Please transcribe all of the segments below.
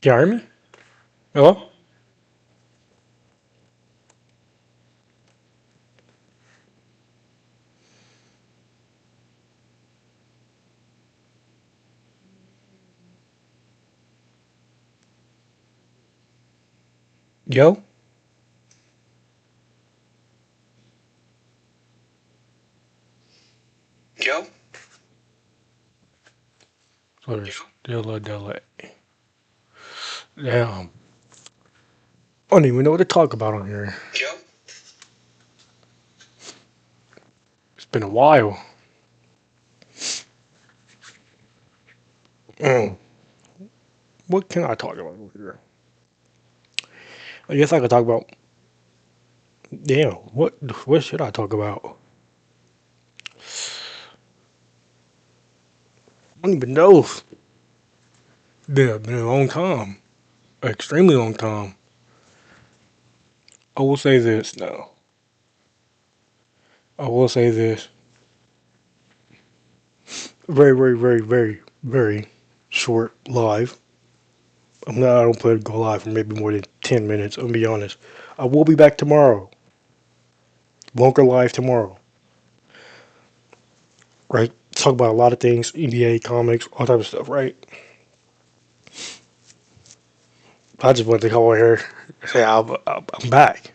Can you hear me? Hello? Yo? Joe? So there's still a delay. Damn. I don't even know what to talk about on here. Joe? It's been a while. Mm. What can I talk about over here? I guess I could talk about. Damn. What should I talk about? I don't even know. Been a long time. An extremely long time. I will say this now. I will say this. Very short live. I don't plan to go live for maybe more than 10 minutes. I'm gonna be honest. I will be back tomorrow. Won't go live tomorrow. Right? Talk about a lot of things, NBA, comics, all type of stuff, right? I just wanted to come over here and say I'm back.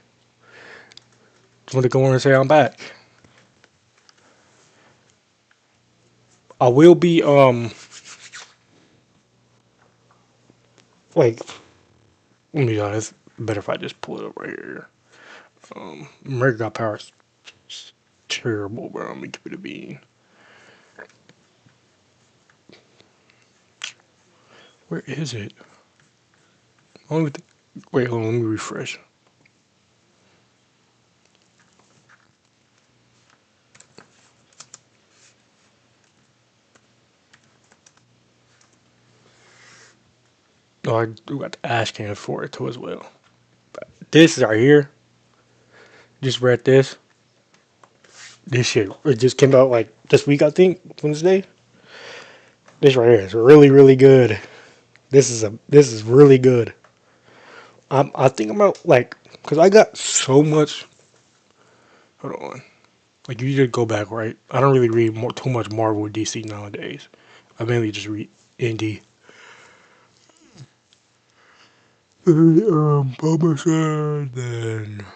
Just wanted to go over and say I'm back. I will be like let me honest. Better if I just pull it up right here. America Got Power is terrible, bro. Let me give it a bean. Where is it? I don't even think, wait, hold on. Let me refresh. No, I do got the ash can for it too as well. This right here. Just read this. This shit. It just came out like this week, I think, Wednesday. This right here is really good. This is really good. I think about like because I got so much. Hold on. Like you just go back, right? I don't really read too much Marvel or DC nowadays. I mainly just read indie. Publisher. Then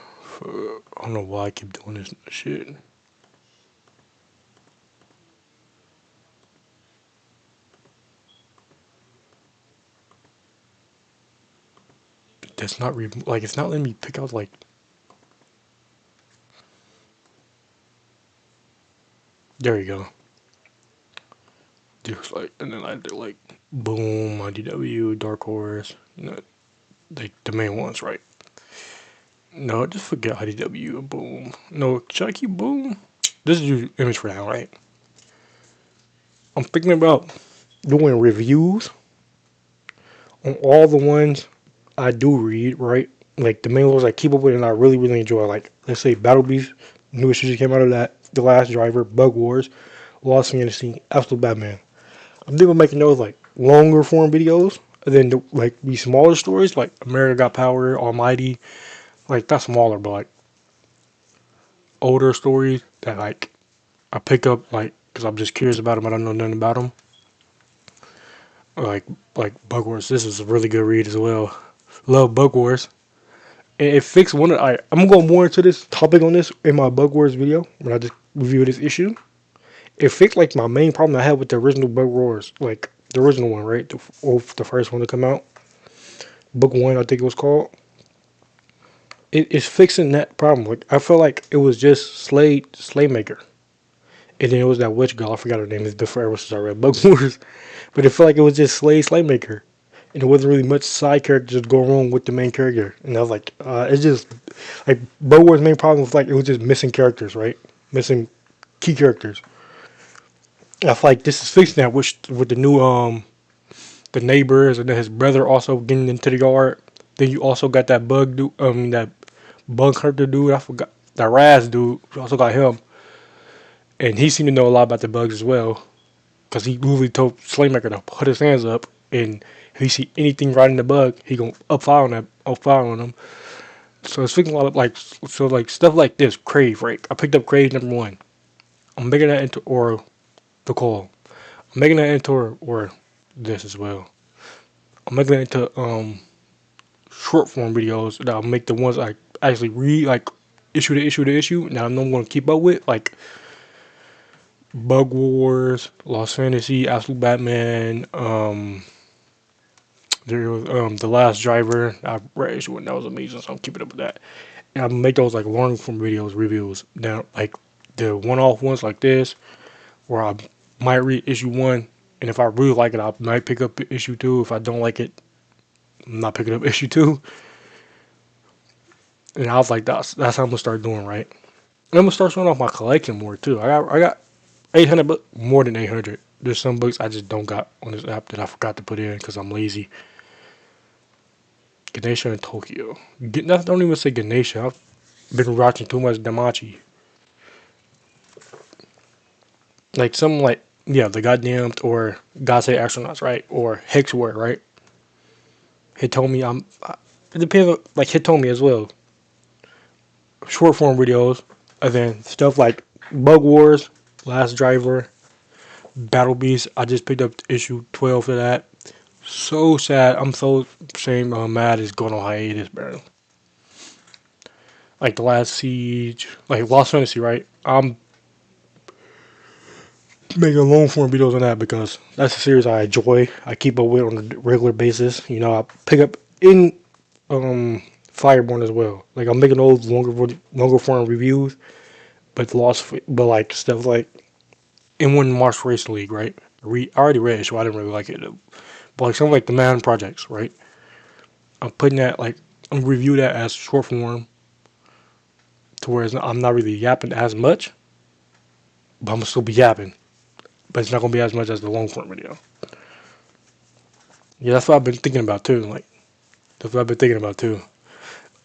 I don't know why I keep doing this shit. That's not like it's not letting me pick out like. There you go. Just like and then I did like Boom, IDW, Dark Horse. You know, like the main ones, right? No, just forget IDW and Boom. No, should I keep Boom? This is your image for now, right? I'm thinking about doing reviews on all the ones I do read, right? Like the main ones I keep up with and I really enjoy. Like let's say Battle Beast, new issue just came out of that. The Last Driver, Bug Wars, Lost Fantasy, Absolute Batman. I'm thinking of making those like longer form videos, and then like these smaller stories like America Got Power, Almighty, like not smaller, but like older stories that like I pick up like because I'm just curious about them. I don't know nothing about them. Like Bug Wars. This is a really good read as well. Love Bug Wars. And it fixed one. I'm gonna go more into this topic on this in my Bug Wars video when I just review this issue. It fixed like my main problem I had with the original Bug Wars, like the original one, right? The first one to come out, Book One, I think it was called. It's fixing that problem. Like I felt like it was just Slaymaker, and then it was that witch girl. I forgot her name. It's been forever since I read Bug Wars, but it felt like it was just Slaymaker, and there wasn't really much side characters going wrong with the main character. And I was like, it's just like Bug Wars' main problem was like it was just missing characters, right? Missing key characters. I feel like this is fixing that with the new the neighbors and then his brother also getting into the yard. Then you also got that bug dude, that bug hunter dude. I forgot that Raz dude. You also got him, and he seemed to know a lot about the bugs as well, because he literally told Slaymaker to put his hands up. and if he see anything right in the bug, he gonna up file on them. So it's fixing a lot of like stuff like this. Crave, right? I picked up Crave #1. I'm making that into or the call. I'm making that into or this as well. I'm making that into short form videos that I'll make the ones I actually read, like issue to issue to issue. Now I know I'm gonna keep up with, like Bug Wars, Lost Fantasy, Absolute Batman. There was The Last Driver. I read issue one, that was amazing, so I'm keeping up with that. And I make those like long form videos, reviews. Now like the one off ones like this, where I might read issue one, and if I really like it, I might pick up issue two. If I don't like it, I'm not picking up issue two. And I was like, that's how I'm gonna start doing, right? And I'm gonna start showing off my collection more too. I got 800 books, more than 800. There's some books I just don't got on this app that I forgot to put in because I'm lazy. Ganesha in Tokyo. Don't even say Ganesha. I've been watching too much Damachi. Like something like, yeah, the goddamn or God Save Astronauts, right? Or Hexware, right? Hitomi, it depends on, like Hitomi as well. Short form videos, and then stuff like Bug Wars, Last Driver, Battle Beast. I just picked up issue 12 for that. So sad. I'm so ashamed. Mad is going on hiatus, bro. Like The Last Siege, like Lost Fantasy, right? I'm making long form videos on that because that's a series I enjoy. I keep up with on a regular basis. You know, I pick up in Fireborn as well. Like I'm making those longer form reviews, but like stuff like in one March Race League, right? I already read it, so I didn't really like it. But like something like the Man Projects, right? I'm putting that like I'm review that as short form, to where I'm not really yapping as much, but I'm gonna still be yapping. But it's not gonna be as much as the long form video. Yeah, that's what I've been thinking about too. Like that's what I've been thinking about too.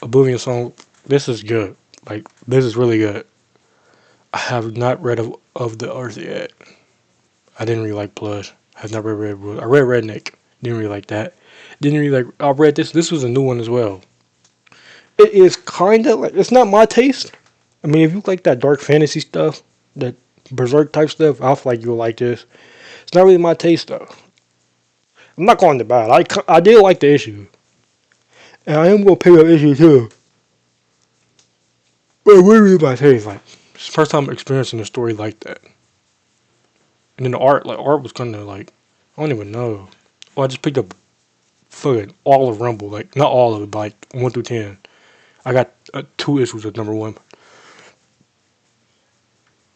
Oblivion Song. This is good. Like this is really good. I have not read of the Earth yet. I didn't really like Plush. I have not read Red Bull. I read Redneck. Didn't really like that. Didn't really like. I read this. This was a new one as well. It is kind of like it's not my taste. I mean, if you like that dark fantasy stuff, that berserk type stuff, I feel like you'll like this. It's not really my taste though. I'm not calling it bad. I did like the issue, and I am gonna pick up issue two. But what really my taste? Like, it's the first time experiencing a story like that. And then the art, like art was kind of like I don't even know. Well, I just picked up fucking all of Rumble, like not all of it, but like 1 through 10. I got 2 issues of #1.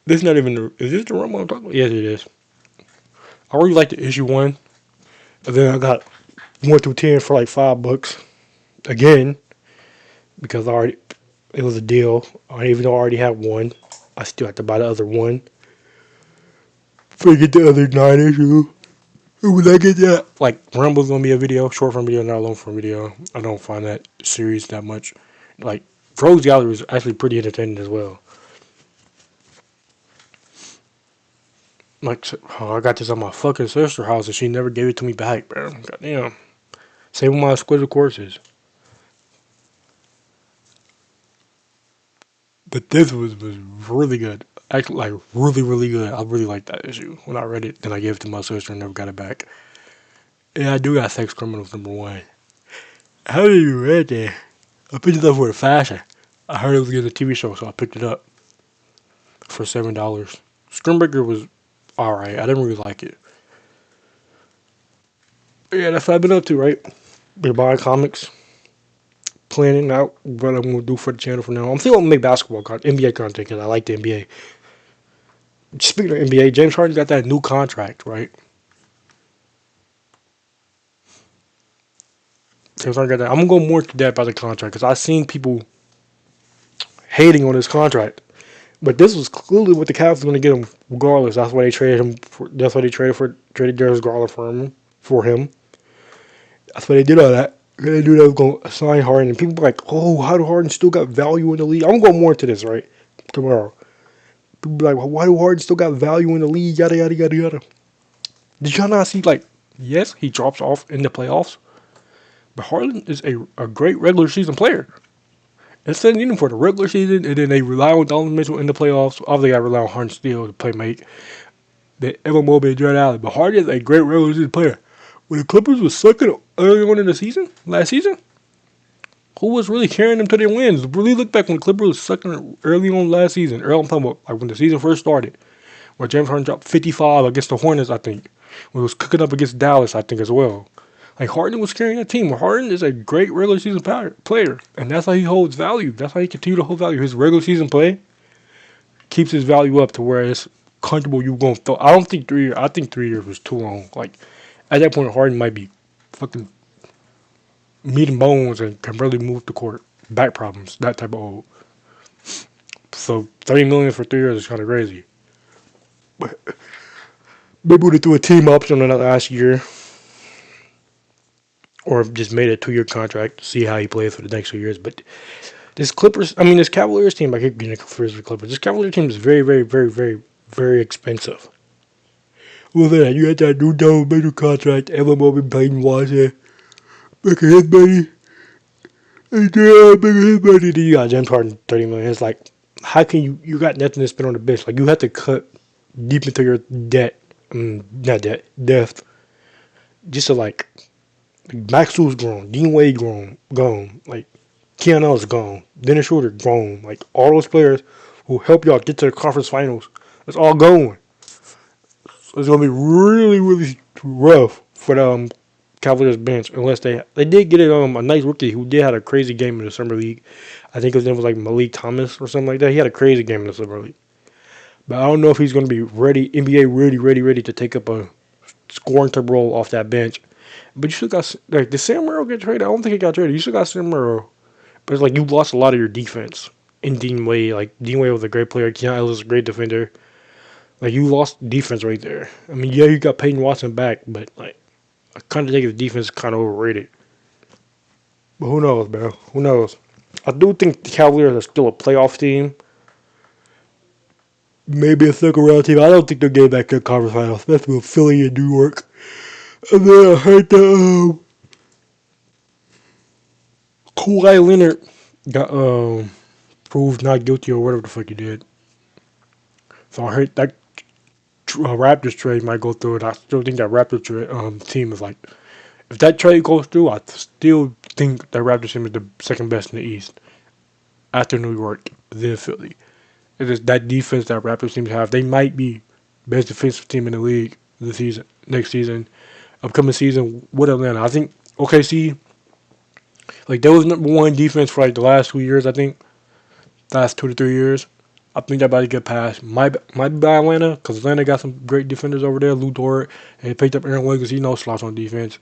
This is not even is this the Rumble I'm talking about? Yes, it is. I really like the issue one, and then I got 1 through 10 for like $5 again because it was a deal. Even though I already had one, I still have to buy the other one. Forget the other 9 issues. When I get that, like Rumble's gonna be a video, short form video, not a long form video. I don't find that series that much. Like Rogues Gallery is actually pretty entertaining as well. Like I got this at my fucking sister's house and she never gave it to me back, bro. Goddamn. Same with my Exquisite Courses. But this was really good. Actually, like really, really good. I really liked that issue. When I read it, then I gave it to my sister and never got it back. Yeah, I do got Sex Criminals #1. How did you read that? I picked it up for the fashion. I heard it was getting a TV show, so I picked it up for $7. Screenbreaker was alright. I didn't really like it. But yeah, that's what I've been up to, right? Been buying comics, planning out what I'm gonna do for the channel from now. I'm still gonna make basketball NBA content because I like the NBA. Speaking of NBA, James Harden got that new contract, right? James Harden got that. I'm gonna go more to that about the contract because I've seen people hating on his contract. But this was clearly what the Cavs was going to get him regardless. That's why they traded him. That's why they traded Darius Garland for him. That's why they did all that. They knew they was going to sign Harden. And people were like, oh, how do Harden still got value in the league? I'm going to go more into this, right? Tomorrow. People be like, well, why do Harden still got value in the league? Yada, yada, yada, yada. Did y'all not see, like, Yes, he drops off in the playoffs, but Harden is a great regular season player. Instead of needing him for the regular season, and then they rely on Donovan Mitchell in the playoffs. Obviously, I rely on Harden still to play make. They Evan Mobley and Jared Allen, but Harden is a great regular season player. When the Clippers was sucking early on in the season, last season, who was really carrying them to their wins? Really look back when the Clippers was sucking early on last season. Early, I'm talking about like when the season first started, where James Harden dropped 55 against the Hornets, I think. When he was cooking up against Dallas, I think as well. Like Harden was carrying that team. Harden is a great regular season player, and that's how he holds value. That's how he continues to hold value. His regular season play keeps his value up to where it's comfortable. You going to I don't think 3 years. I think 3 years was too long. Like at that point, Harden might be fucking meat and bones and can barely move the court. Back problems, that type of old. So 30 million for 3 years is kind of crazy. But maybe would have threw a team option on that last year, or just made a 2 year contract to see how he plays for the next 2 years. But this Cavaliers team, I keep getting confused with Clippers. This Cavaliers team is very, very, very, very, very expensive. Well, then you had that new double major contract, Evan Mobley, Peyton Watson, back his money, and back his money. Then you got James Harden, 30 million. It's like, how can you got nothing to spend on the bench? Like you have to cut deep into your not debt, depth, just to like Maxwell's grown, Dean Wade gone, like Keanu's gone, Dennis Schroeder gone, like all those players who help y'all get to the conference finals. It's all going. So it's gonna be really, really rough for the Cavaliers bench unless they did get a nice rookie who did had a crazy game in the summer league. I think his name was like Malik Thomas or something like that. He had a crazy game in the summer league, but I don't know if he's gonna be ready, NBA ready to take up a scoring type role off that bench. But you still got like did Sam Merrill get traded? I don't think he got traded. You still got Sam Merrill, but it's like you lost a lot of your defense in Dean Wade. Like Dean Wade was a great player. Keon Ellis was a great defender. Like you lost defense right there. I mean, yeah, you got Peyton Watson back, but like I kind of think his defense is kind of overrated. But who knows, man? Who knows? I do think the Cavaliers are still a playoff team. Maybe a second round team. I don't think they'll get back to the conference finals, especially with Philly and New York. And then I heard that Kawhi Leonard got proved not guilty or whatever the fuck he did. So I heard that Raptors trade might go through, and I still think that Raptors team is like, if that trade goes through, I still think that Raptors team is the second best in the East after New York, then Philly. It is that defense that Raptors teams have. They might be best defensive team in the league this season, next season, upcoming season with Atlanta. I think OKC, like they was number one defense for like the last 2 years. I think last 2 to 3 years. I think they're about to get past. Might be by Atlanta because Atlanta got some great defenders over there. Lou Dort and they picked up Aaron Wiggins. He no slouch on defense.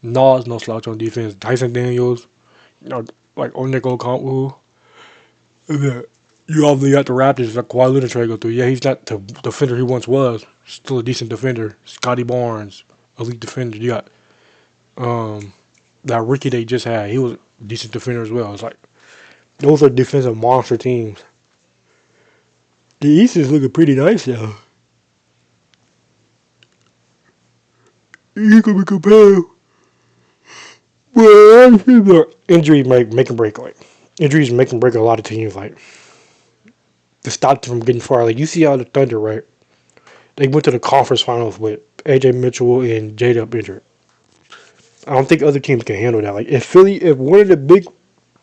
Nas no slouch on defense. Dyson Daniels, like Onyeka Okongwu. You obviously got the Raptors. Like Kawhi Leonard try to go through. Yeah, he's not the defender he once was. Still a decent defender. Scotty Barnes, elite defender. You got that rookie they just had. He was a decent defender as well. It's like those are defensive monster teams. The East is looking pretty nice now. You can be compared. Well, injury make and break. Like injuries make and break a lot of teams. Like to stop them from getting far. Like you see how the Thunder, right? They went to the conference finals with AJ Mitchell and J Dub injured. I don't think other teams can handle that. Like if one of the big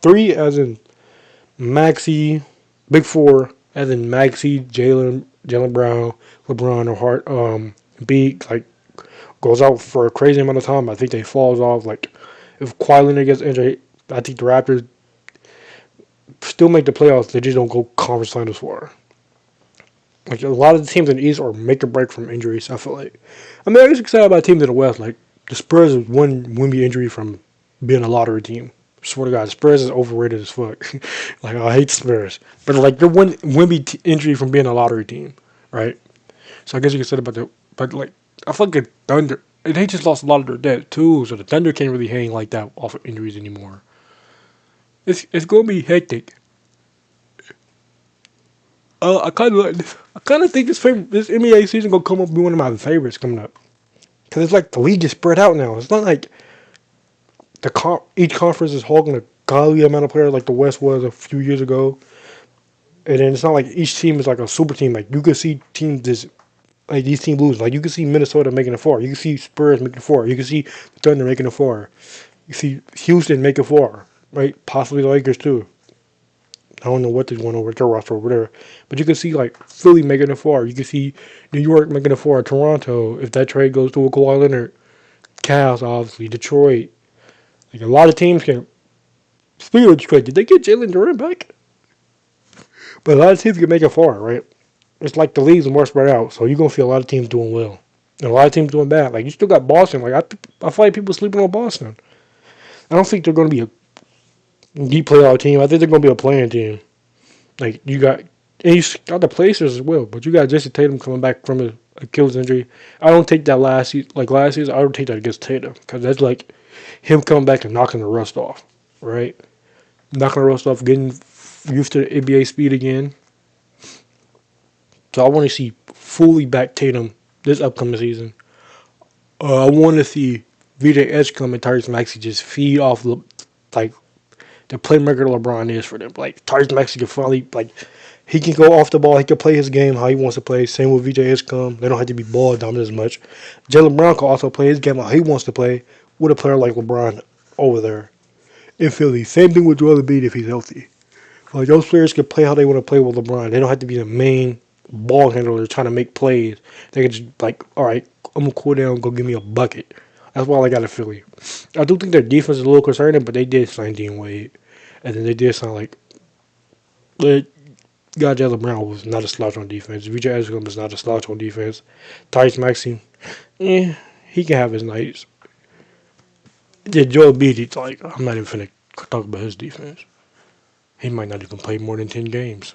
three, as in Maxi, big four, as in Maxi, Jalen Brown, LeBron, or Hart, Embiid, like goes out for a crazy amount of time, I think they falls off. Like if Kawhi Leonard gets injured, I think the Raptors still make the playoffs. They just don't go conference finals for. Like a lot of the teams in the East are make or break from injuries. I feel like. I mean, I'm just excited about teams in the West. Like the Spurs is one Wemby injury from being a lottery team. I swear to God, the Spurs is overrated as fuck. Like I hate the Spurs, but like they're one Wemby injury from being a lottery team, right? So I guess you can say about that. But like I feel like the Thunder, and they just lost a lot of their depth too. So the Thunder can't really hang like that off of injuries anymore. It's gonna be hectic. I kind of think this NBA season gonna come up and be one of my favorites coming up. Because it's like the league is spread out now. It's not like each conference is holding a godly amount of players like the West was a few years ago. And then it's not like each team is like a super team. Like you could see teams this, like these teams lose. Like you can see Minnesota making it far. You can see Spurs making it far. You can see the Thunder making it far. You see Houston make it far, right? Possibly the Lakers too. I don't know what they're going over with their roster over there, but you can see like Philly making it far. You can see New York making it far. Toronto, if that trade goes to a Kawhi Leonard, Cavs obviously, Detroit. Like a lot of teams can. Speaking of Detroit, did they get Jalen Duren back? But a lot of teams can make it far, right? It's like the league's more spread out, so you're gonna see a lot of teams doing well and a lot of teams doing bad. Like you still got Boston. Like I feel like people sleeping on Boston. I don't think they're gonna be a deep playoff team. I think they're gonna be a playing team. Like you got, and you got the placers as well. But you got Jason Tatum coming back from a Achilles injury. I don't take that last season. I don't take that against Tatum because that's like him coming back and knocking the rust off, right? Knocking the rust off, getting used to the NBA speed again. So I want to see fully back Tatum this upcoming season. I want to see VJ Edgecombe and Tyrese Maxey just feed off like the playmaker LeBron is for them. Like Tyrese Maxey can finally he can go off the ball. He can play his game how he wants to play. Same with VJ Edgecombe. They don't have to be ball dominant as much. Jaylen Brown can also play his game how he wants to play with a player like LeBron over there in Philly. Same thing with Joel Embiid if he's healthy. Like those players can play how they want to play with LeBron. They don't have to be the main ball handler trying to make plays. They can just all right, I'm gonna cool down, go give me a bucket. That's why I got to Philly. I do think their defense is a little concerning, but they did sign Dean Wade, and then they did sign God, Jaylen Brown was not a slouch on defense. VJ Edgecombe was not a slouch on defense. Tyrese Maxey, he can have his nights. Yeah, Joel Embiid, I'm not even finna talk about his defense. He might not even play more than 10 games.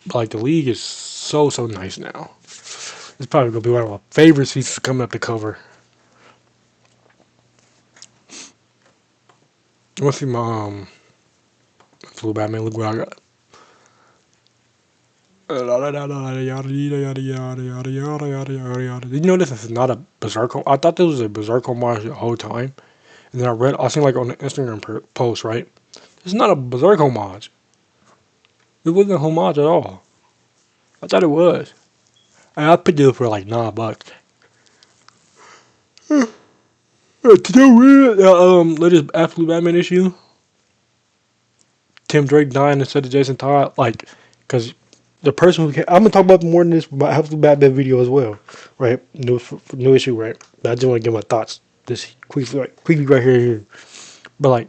But the league is so nice now. It's probably gonna be one of my favorite seasons coming up to cover. I want to see my Blue Batman. Look what I got. Did you know this is not a Berserk? I thought this was a Berserk homage the whole time, and then I seen on the Instagram post, right? It's not a Berserk homage. It wasn't a homage at all. I thought it was. And I picked it up for $9. Did you read latest Absolute Batman issue? Tim Drake dying instead of Jason Todd, because the person who I'm gonna talk about more than this about Absolute Batman video as well, right? New issue, right? But I just want to get my thoughts this quickly right here. But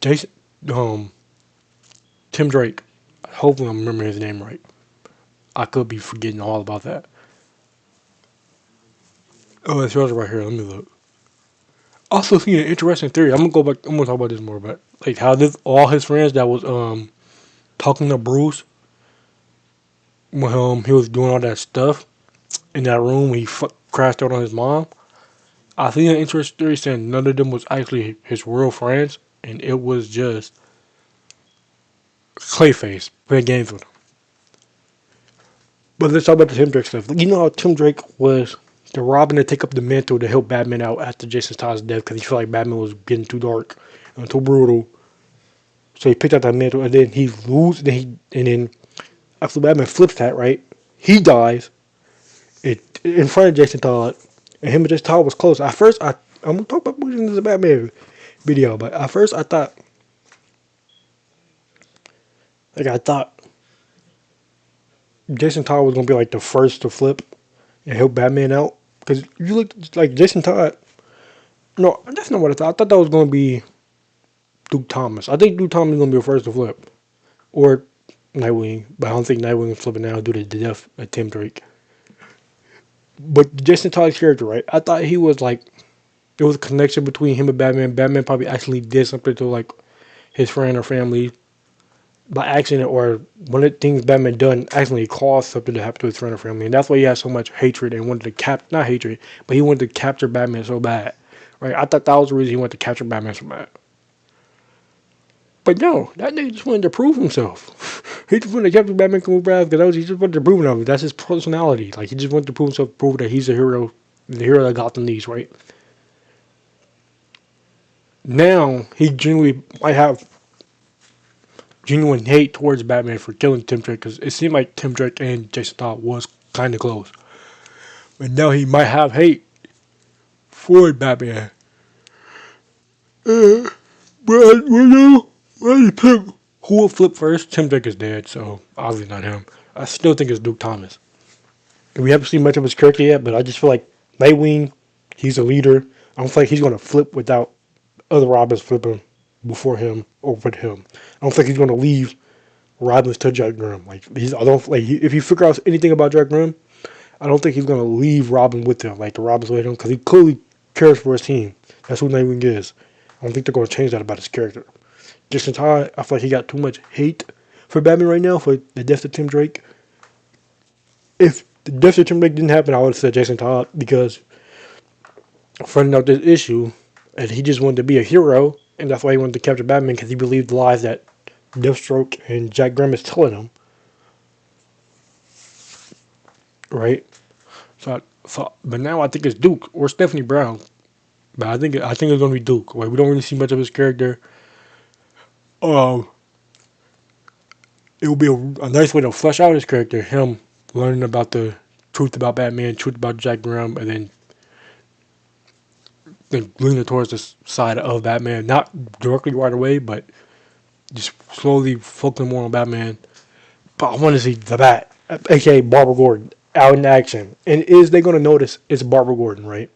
Jason, Tim Drake. Hopefully, I'm remembering his name right. I could be forgetting all about that. Oh, it's right here. Let me look. Also, seen an interesting theory. I'm gonna go back. I'm gonna talk about this more, but how all his friends that was talking to Bruce when he was doing all that stuff in that room when he crashed out on his mom. I seen an interesting theory saying none of them was actually his real friends, and it was just Clayface playing games with him. But let's talk about the Tim Drake stuff. You know how Tim Drake was the Robin to take up the mantle to help Batman out after Jason Todd's death because he felt like Batman was getting too dark and too brutal. So he picked up that mantle, and then he loses. And then after Batman flips that, right, he dies in front of Jason Todd, and him and Jason Todd was close. At first, I'm gonna talk about pushing this Batman video, but at first I thought Jason Todd was gonna be the first to flip and help Batman out. Because you look like Jason Todd. No, that's not what I thought. I thought that was gonna be Duke Thomas. I think Duke Thomas is gonna be the first to flip, or Nightwing. But I don't think Nightwing is flipping now due to the death of Tim Drake. But Jason Todd's character, right? I thought he was there was a connection between him and Batman. Batman probably actually did something to his friend or family by accident, or one of the things Batman done accidentally caused something to happen to his friend or family, and that's why he had so much hatred and wanted to not hatred, but he wanted to capture Batman so bad, right? I thought that was the reason he wanted to capture Batman so bad. But no, that nigga just wanted to prove himself. He just wanted to capture Batman can move fast because he just wanted to prove it. That's his personality. Like he just wanted to prove himself, prove that he's a hero, the hero that Gotham needs, right? Now he genuinely might have genuine hate towards Batman for killing Tim Drake because it seemed like Tim Drake and Jason Todd was kind of close. But now he might have hate for Batman. But who will flip first? Tim Drake is dead, so obviously not him. I still think it's Duke Thomas. We haven't seen much of his character yet, but I just feel like Nightwing, he's a leader. I don't feel like he's going to flip without other Robins flipping before him or with him. I don't think he's going to leave Robins to Jack Graham. I don't like if you figure out anything about Jack Graham, I don't think he's going to leave Robin with him, like the Robins with him, because he clearly cares for his team. That's who Nightwing is. I don't think they're going to change that about his character. Jason Todd, I feel like he got too much hate for Batman right now for the death of Tim Drake. If the death of Tim Drake didn't happen, I would have said Jason Todd because finding out this issue, and he just wanted to be a hero, and that's why he wanted to capture Batman because he believed the lies that Deathstroke and Jack Graham is telling him. Right? But now I think it's Duke or Stephanie Brown. But I think it's gonna be Duke. Like we don't really see much of his character. Um, it will be a nice way to flesh out his character. Him learning about the truth about Batman, truth about Jack Graham, and then leaning towards the side of Batman. Not directly right away, but just slowly focusing more on Batman. But I want to see the Bat, aka Barbara Gordon, out in action. And is they gonna notice it's Barbara Gordon, right?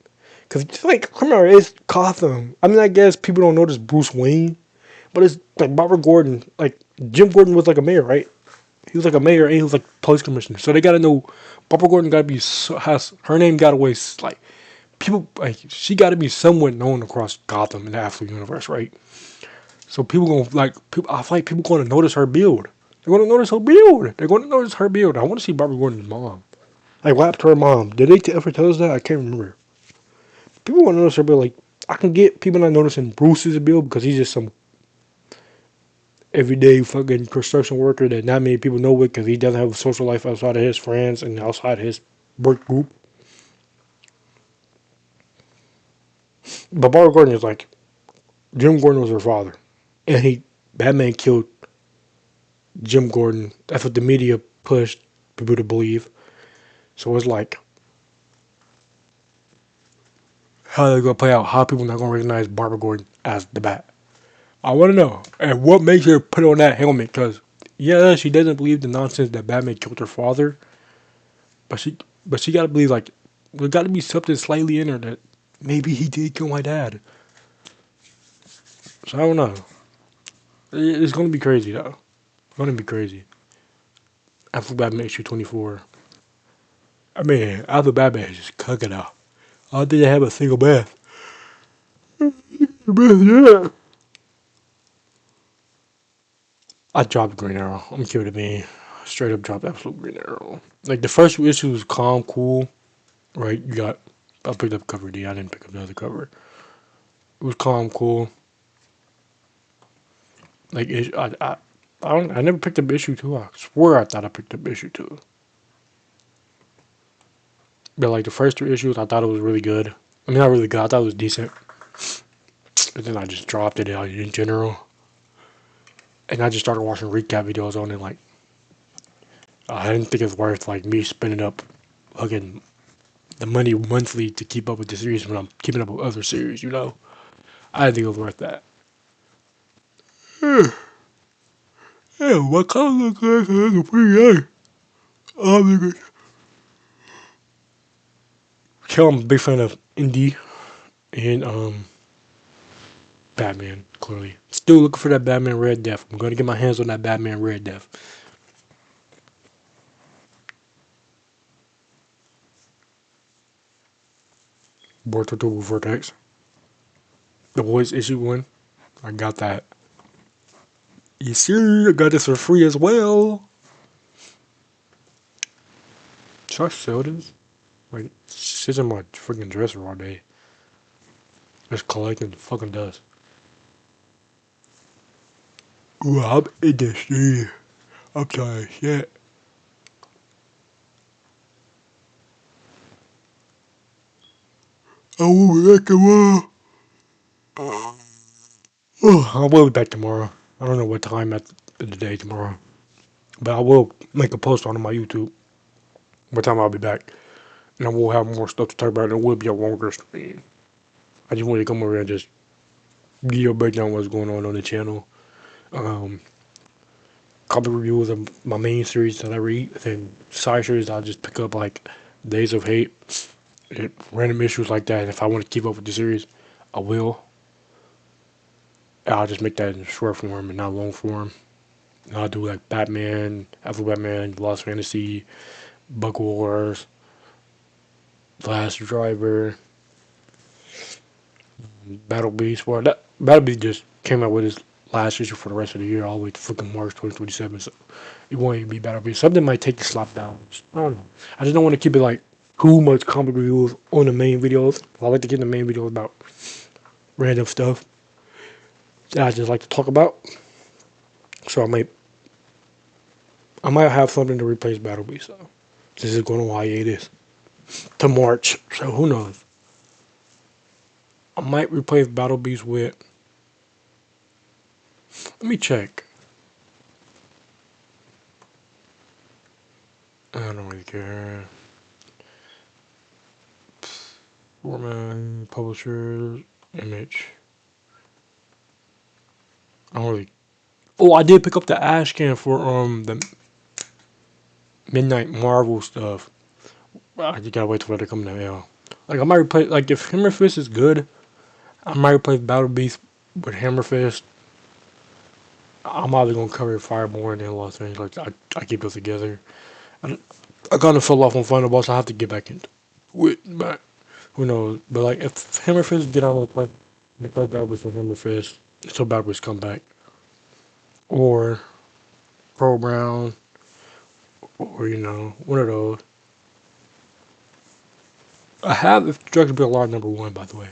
Because it's like, come on, it's Gotham. I mean, I guess people don't notice Bruce Wayne, but it's like Barbara Gordon. Like Jim Gordon was like a mayor, right? He was like a mayor and he was like police commissioner. So they gotta know Barbara Gordon gotta be has her name gotta be like people like she gotta be somewhat known across Gotham in the Absolute universe, right? So people gonna like people. I feel like people gonna notice her build. They're gonna notice her build. They're gonna notice her build. I want to see Barbara Gordon's mom. Like what happened to her mom? Did they ever tell us that? I can't remember. People want to notice her build. Like I can get people not noticing Bruce's build because he's just some everyday fucking construction worker that not many people know with because he doesn't have a social life outside of his friends and outside his work group. But Barbara Gordon is like Jim Gordon was her father, and Batman killed Jim Gordon. That's what the media pushed people to believe. So it's like how they're gonna play out. How people not gonna recognize Barbara Gordon as the Bat. I want to know, and what makes her put on that helmet? Because yeah, she doesn't believe the nonsense that Batman killed her father, but she gotta believe like there got to be something slightly in her that maybe he did kill my dad. So I don't know. It's gonna be crazy though. It's gonna be crazy. After Batman issue 24. I mean, after Batman is just cooking out. I don't think they have a single bath. Yeah. I dropped Green Arrow. I'm kidding me. Straight up dropped Absolute Green Arrow. Like the first issue was calm, cool, right? I picked up cover D. I didn't pick up the other cover. It was calm, cool. Like I never picked up issue 2. I swear I thought I picked up issue 2. But like the first 3 issues, I thought it was really good. I mean, not really good. I thought it was decent. But then I just dropped it out in general. And I just started watching recap videos on it. Like, I didn't think it's worth like me spending up fucking the money monthly to keep up with the series when I'm keeping up with other series. I didn't think it was worth that. Yeah, my color looks like pretty good. I'm a big fan of Indie and Batman, clearly. Still looking for that Batman Red Death. I'm going to get my hands on that Batman Red Death. Borto Turbo Vortex. The Voice issue 1. I got that. Yes, sir. I got this for free as well. Should I sell this? Like, sits in my freaking dresser all day. Just collecting fucking dust. Rob Industry. I'm tired. Shit. I will be back tomorrow. Oh, I will be back tomorrow. I don't know what time at the day tomorrow, but I will make a post on my YouTube. What time I'll be back, and I will have more stuff to talk about. And it will be a longer stream. I just wanted to come over and just give you a breakdown of what's going on the channel. Um, Couple reviews of my main series that I read, and then side series I'll just pick up like Days of Hate, random issues like that. And if I want to keep up with the series, I will. I'll just make that in short form and not long form. And I'll do like Batman, Afro Batman, Lost Fantasy, Bug Wars, Last Driver, Battle Beast. Well, that Battle Beast just came out with his last issue for the rest of the year, all the way to freaking March 2027. So it won't even be Battle Beast. Something might take the slap down. I don't know. I just don't want to keep it like too much comic reviews on the main videos. I like to get the main videos about random stuff that I just like to talk about. So I might have something to replace Battle Beast. So this is going on hiatus to March. So who knows? I might replace Battle Beast with. Let me check. I don't really care. Format, publisher, image. I don't really. Oh, I did pick up the ash can for the Midnight Marvel stuff. I just gotta wait for it to come out. Like I might replace. Like if Hammer Fist is good, I might replace Battle Beast with Hammer Fist. I'm either gonna cover Fireborn and Lost Angeles. Like I keep those together. I kind of fell off on Final Boss. I have to get back into it, but who knows? But like if Hammer Fist get out of the play, replace Battle Beast with Hammer Fist until Battle Beast come back, or Pro Brown, or one of those. I have if Dragon Ball Law #1, by the way.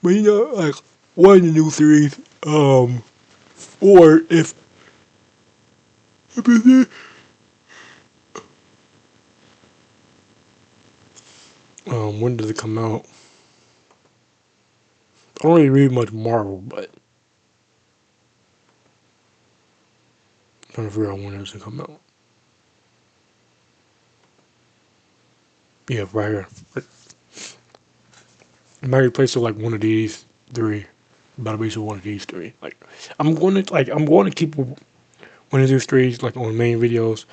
But like one of the new series, or if when does it come out? I don't really read much Marvel, but I'm trying to figure out when it's gonna come out. Yeah, right here. I might replace it like one of these three. About to be one of these three. Like I'm going to keep one of these three like on main videos.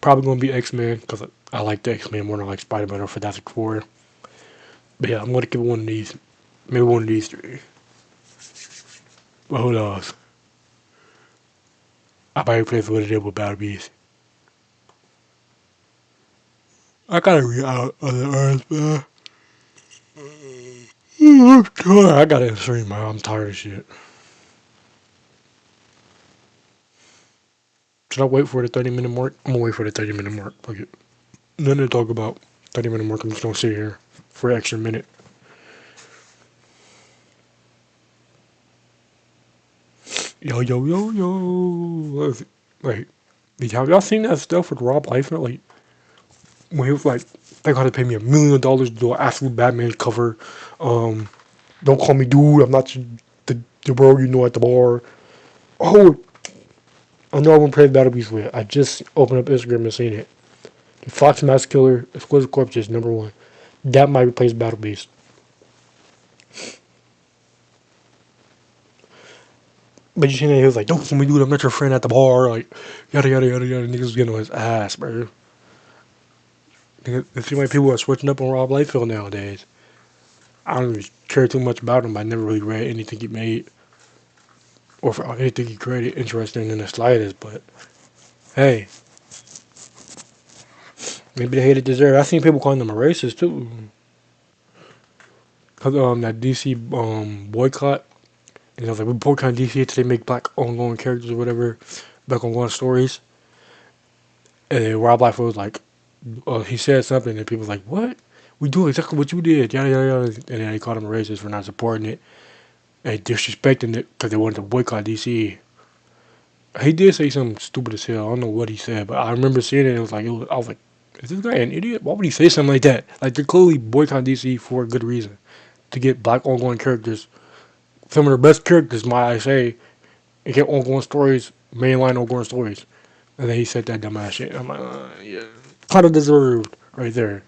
Probably going to be X-Men because I like the X-Men more than I like Spider-Man or Fantastic Four. But yeah, I'm going to keep one of these. Maybe one of these three. But who knows? I might replace what it is with Battle Beast. I gotta read out of the Earth, man. I'm tired. I gotta stream, man. I'm tired of shit. Should I wait for the 30-minute mark? I'm gonna wait for the 30-minute mark. Fuck it. Nothing to talk about. 30-minute mark. I'm just gonna sit here for an extra minute. Yo, yo, yo, yo. Wait. Have y'all seen that stuff with Rob Liefeld? Like, when he was like, they gotta pay me $1 million to do an absolute Batman cover. Don't call me dude. I'm not the bro you know at the bar. Oh, I know I'm gonna play Battle Beast with. I just opened up Instagram and seen it. Fox Mask Killer, Exquisite Corpses, #1. That might replace Battle Beast. But you seen that he was like, don't call me dude, I'm not your friend at the bar. Like, yada yada yada yada. Niggas was getting on his ass, bro. It seems like people are switching up on Rob Liefeld nowadays. I don't really care too much about him. I never really read anything he made or for anything he created interesting in the slightest. But hey, maybe they hate it deserve. I seen people calling them a racist too. Cause that DC boycott, and I was like, we boycott DC until they make black ongoing characters or whatever, black ongoing stories. And then Rob Liefeld was like, he said something, and people was like, what? We do exactly what you did, yada yada yada. And then they called him a racist for not supporting it and disrespecting it because they wanted to boycott DC. He did say something stupid as hell. I don't know what he said, but I remember seeing it. It was like I was like, is this guy an idiot? Why would he say something like that? Like they're clearly boycotting DC for a good reason to get black ongoing characters, some of their best characters, might I say, and get ongoing stories, mainline ongoing stories. And then he said that dumbass shit. I'm like, yeah, kind of deserved right there.